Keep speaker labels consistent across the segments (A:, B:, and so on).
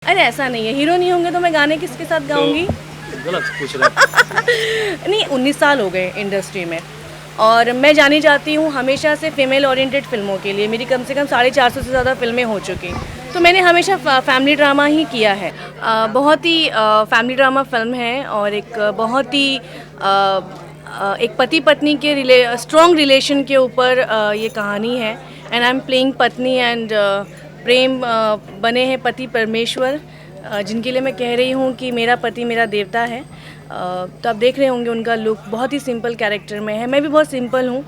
A: अरे ऐसा नहीं है, हीरो नहीं होंगे तो मैं गाने किसके साथ गाऊंगी?
B: गलत पूछ रहे
A: नहीं, 19 साल हो गए इंडस्ट्री में और मैं जानी जाती हूँ हमेशा से फीमेल ओरिएंटेड फ़िल्मों के लिए। मेरी कम से कम 450 से ज़्यादा फ़िल्में हो चुकी, तो मैंने हमेशा फैमिली ड्रामा ही किया है। बहुत ही फैमिली ड्रामा फ़िल्म है और एक बहुत ही एक पति पत्नी के स्ट्रॉन्ग रिलेशन के ऊपर ये कहानी है। एंड आई एम प्लेइंग पत्नी एंड प्रेम बने हैं पति परमेश्वर, जिनके लिए मैं कह रही हूँ कि मेरा पति मेरा देवता है। तो आप देख रहे होंगे उनका लुक बहुत ही सिंपल कैरेक्टर में है, मैं भी बहुत सिंपल हूँ।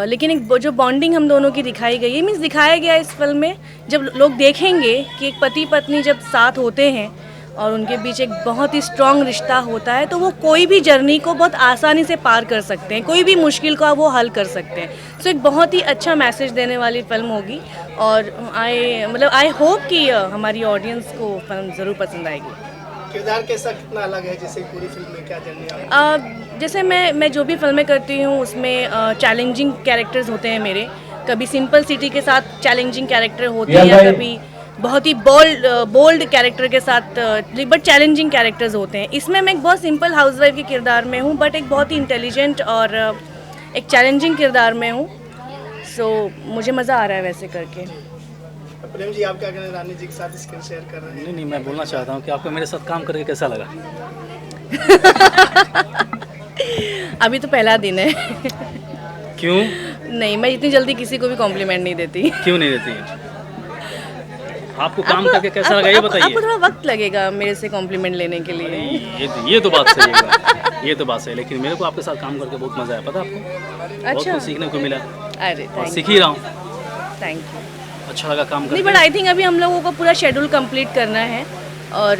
A: लेकिन एक जो बॉन्डिंग हम दोनों की दिखाई गई है, मीन्स दिखाया गया इस फिल्म में, जब लोग देखेंगे कि एक पति पत्नी जब साथ होते हैं और उनके बीच एक बहुत ही स्ट्रॉन्ग रिश्ता होता है, तो वो कोई भी जर्नी को बहुत आसानी से पार कर सकते हैं, कोई भी मुश्किल को वो हल कर सकते हैं। सो एक बहुत ही अच्छा मैसेज देने वाली फिल्म होगी और आई होप कि हमारी ऑडियंस को फिल्म ज़रूर पसंद आएगी।
C: किरदार कैसा कितना अलग है, जैसे पूरी फिल्म में क्या जर्नी
A: जैसे मैं जो भी फिल्में करती हूँ उसमें चैलेंजिंग कैरेक्टर्स होते हैं मेरे। कभी सिंपल सिटी के साथ चैलेंजिंग कैरेक्टर होते हैं या कभी बहुत ही बोल्ड कैरेक्टर के साथ, बट चैलेंजिंग कैरेक्टर्स होते हैं। इसमें मैं एक बहुत सिंपल हाउसवाइफ के किरदार में हूँ, बट एक बहुत ही इंटेलिजेंट और एक चैलेंजिंग किरदार में हूँ। सो मुझे मज़ा आ रहा है वैसे करके।
C: प्रेम जी, आप क्या कहना, रानी जी के साथ स्क्रीन शेयर कर रहे हैं?
B: नहीं, मैं बोलना चाहता हूँ कि आपको मेरे साथ काम करके कैसा लगा?
A: अभी तो पहला दिन है।
B: क्यों?
A: नहीं, मैं इतनी जल्दी किसी को भी कॉम्प्लीमेंट नहीं देती।
B: क्यों नहीं देती? आपको काम करके कैसा लगा ये बताइए।
A: आपको थोड़ा वक्त लगेगा मेरे से कॉम्प्लीमेंट लेने के लिए।
B: ये तो बात सही है, ये तो बात सही है, लेकिन मेरे को आपके साथ काम करके बहुत मज़ा आया, पता आपको? बहुत
A: अच्छा,
B: कुछ सीखने को मिला।
A: अरे
B: और सीख ही रहा हूँ।
A: Thank you.
B: अच्छा लगा काम
A: नहीं,
B: करके।
A: बट आई थिंक अभी हम लोगों को पूरा शेड्यूल कंप्लीट करना है और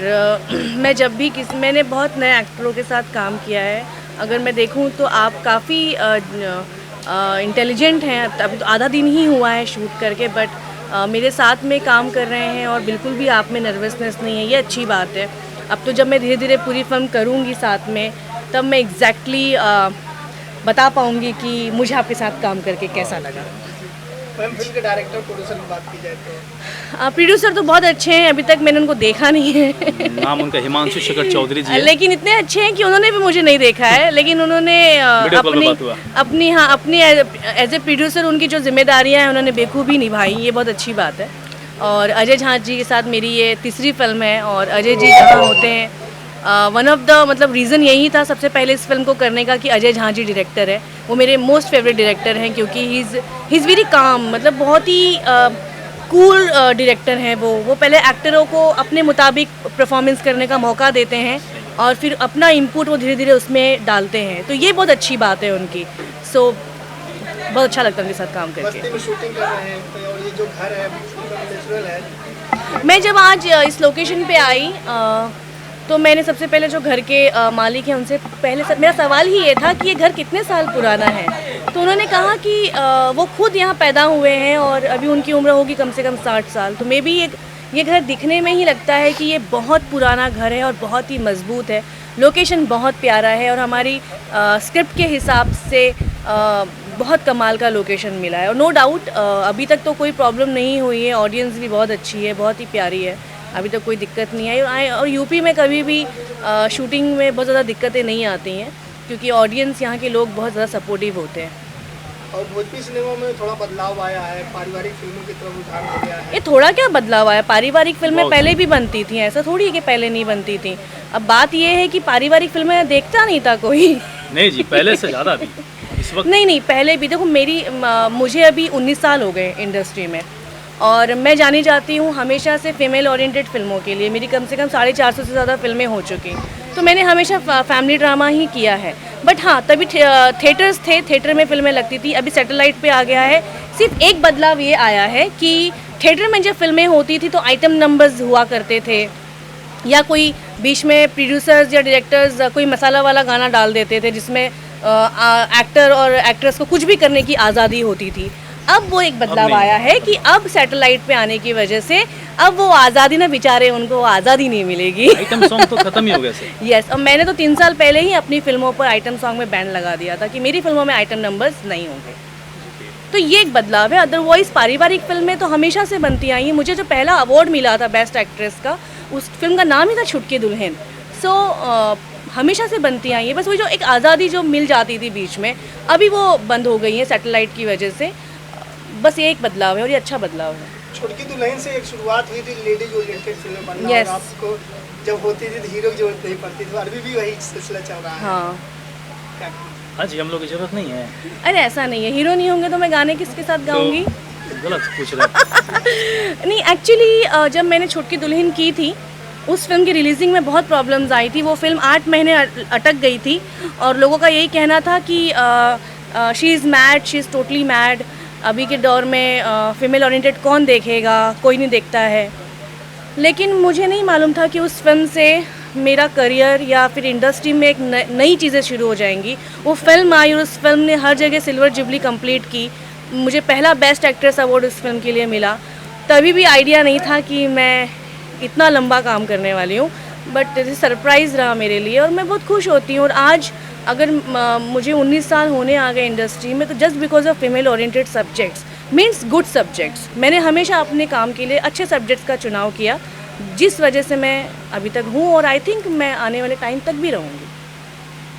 A: मैं जब भी मैंने बहुत नए एक्टरों के साथ काम किया है। अगर मैं देखूं तो आप काफ़ी इंटेलिजेंट हैं। अभी तो आधा दिन ही हुआ है शूट करके, बट मेरे साथ में काम कर रहे हैं और बिल्कुल भी आप में नर्वसनेस नहीं है, ये अच्छी बात है। अब तो जब मैं धीरे धीरे पूरी फिल्म करूँगी साथ में, तब मैं एग्जैक्टली बता पाऊँगी कि मुझे आपके साथ काम करके कैसा लगा।
C: मैम, फिल्म के डायरेक्टर प्रोड्यूसर की बात की जाए तो
A: प्रोड्यूसर तो बहुत अच्छे हैं, अभी तक मैंने उनको देखा नहीं है।
B: नाम उनका हिमांशु शेखर चौधरी जी है।
A: लेकिन इतने अच्छे हैं कि उन्होंने भी मुझे नहीं देखा है, लेकिन उन्होंने अपनी एज ए प्रोड्यूसर उनकी जो जिम्मेदारियां हैं उन्होंने बेखूबी निभाई, ये बहुत अच्छी बात है। और अजय झा जी के साथ मेरी ये तीसरी फिल्म है और अजय जी जहाँ होते हैं, वन ऑफ द मतलब रीज़न यही था सबसे पहले इस फिल्म को करने का कि अजय झा जी डायरेक्टर है। वो मेरे मोस्ट फेवरेट डायरेक्टर हैं क्योंकि ही इज़ वेरी काम, मतलब बहुत ही कूल डायरेक्टर हैं वो पहले एक्टरों को अपने मुताबिक परफॉर्मेंस करने का मौका देते हैं और फिर अपना इनपुट वो धीरे धीरे उसमें डालते हैं, तो ये बहुत अच्छी बात है उनकी। सो बहुत अच्छा लगता है उनके साथ काम करके।
C: बस्ती में शूटिंग कर रहे हैं और ये जो घर है नेचुरल है।
A: मैं जब आज इस लोकेशन पे आई तो मैंने सबसे पहले जो घर के मालिक हैं उनसे पहले मेरा सवाल ही ये था कि ये घर कितने साल पुराना है। तो उन्होंने कहा कि वो खुद यहाँ पैदा हुए हैं और अभी उनकी उम्र होगी कम से कम 60 साल। तो मे भी ये घर दिखने में ही लगता है कि ये बहुत पुराना घर है और बहुत ही मजबूत है। लोकेशन बहुत प्यारा है और हमारी स्क्रिप्ट के हिसाब से बहुत कमाल का लोकेशन मिला है और नो डाउट अभी तक तो कोई प्रॉब्लम नहीं हुई है। ऑडियंस भी बहुत अच्छी है, बहुत ही प्यारी है, अभी तक कोई दिक्कत नहीं आई। और यूपी में कभी भी शूटिंग में बहुत ज़्यादा दिक्कतें नहीं आती हैं क्योंकि ऑडियंस यहाँ के लोग बहुत ज़्यादा सपोर्टिव होते हैं।
C: और भोजपुरी सिनेमा में थोड़ा बदलाव आया है, पारिवारिक फिल्मों की तरफ रुझान हो गया है।
A: ये थोड़ा क्या बदलाव आया, पारिवारिक फिल्में पहले भी बनती थी, ऐसा थोड़ी है कि पहले नहीं बनती थी। अब बात ये है कि पारिवारिक फिल्में देखता नहीं था कोई।
B: नहीं जी, पहले से ज़्यादा भी इस वक्त।
A: नहीं, पहले भी देखो मुझे अभी 19 साल हो गए इंडस्ट्री में और मैं जानी जाती हूँ हमेशा से फीमेल ओरिएंटेड फ़िल्मों के लिए। मेरी कम से कम 450 से ज़्यादा फिल्में हो चुकी, तो मैंने हमेशा फैमिली ड्रामा ही किया है। बट हाँ, तभी थिएटर्स थे, थिएटर में फिल्में लगती थी, अभी सैटेलाइट पे आ गया है। सिर्फ एक बदलाव ये आया है कि थिएटर में जब फिल्में होती थी तो आइटम नंबर्स हुआ करते थे या कोई बीच में प्रोड्यूसर्स या डायरेक्टर्स कोई मसाला वाला गाना डाल देते थे जिसमें एक्टर और एक्ट्रेस को कुछ भी करने की आज़ादी होती थी। अब वो एक बदलाव आया है कि अब सैटेलाइट पे आने की वजह से अब वो आज़ादी ना, बेचारे उनको आज़ादी नहीं मिलेगी।
B: आइटम सॉन्ग तो खत्म ही हो गया सर।
A: यस, और मैंने तो 3 साल पहले ही अपनी फिल्मों पर आइटम सॉन्ग में बैन लगा दिया था कि मेरी फिल्मों में आइटम नंबर्स नहीं होंगे। तो ये एक बदलाव है। अदरवाइज़ पारिवारिक फिल्में तो हमेशा से बनती आई हैं। मुझे जो पहला अवार्ड मिला था बेस्ट एक्ट्रेस का, उस फिल्म का नाम ही था छुटकी दुल्हन। सो हमेशा से बनती आई है, बस वही जो एक आज़ादी जो मिल जाती थी बीच में, अभी वो बंद हो गई है सैटेलाइट की वजह से। बस ये एक बदलाव है और ये अच्छा बदलाव है।
C: छुटकी दुल्हन से एक शुरुआत हुई थी लेडीज ओरिएंटेड फिल्म बनना,
A: Yes.
C: और आपको जब होती थी तो हीरो की जरूरत नहीं पड़ती थी, अभी भी वही सिलसिला चल रहा है।
A: हाँ,
C: क्या-
B: हाँ जी, हम लोग की ज़रूरत नहीं है।
A: अरे ऐसा नहीं है, हीरो नहीं होंगे तो मैं गाने किसके साथ गाऊंगी?
B: तो गलत पूछ रहे हैं।
A: नहीं, एक्चुअली जब मैंने छुटकी दुल्हन की थी, उस फिल्म की रिलीजिंग में बहुत प्रॉब्लम्स आई थी। वो फिल्म 8 महीने अटक गई थी और लोगों का यही कहना था कि she is mad, she is totally mad. अभी के दौर में फीमेल ओरिएंटेड कौन देखेगा, कोई नहीं देखता है। लेकिन मुझे नहीं मालूम था कि उस फिल्म से मेरा करियर या फिर इंडस्ट्री में एक नई चीज़ें शुरू हो जाएंगी। वो फिल्म आई और उस फिल्म ने हर जगह सिल्वर जुबली कंप्लीट की। मुझे पहला बेस्ट एक्ट्रेस अवार्ड उस फिल्म के लिए मिला। तभी भी आइडिया नहीं था कि मैं इतना लंबा काम करने वाली हूँ, बट सरप्राइज़ रहा मेरे लिए और मैं बहुत खुश होती हूँ। और आज अगर मुझे 19 साल होने आ गए इंडस्ट्री में, तो just because of female oriented subjects means good subjects, मैंने हमेशा अपने काम के लिए अच्छे सब्जेक्ट्स का चुनाव किया, जिस वजह से मैं अभी तक हूँ और आई थिंक मैं आने वाले टाइम तक भी रहूँगी।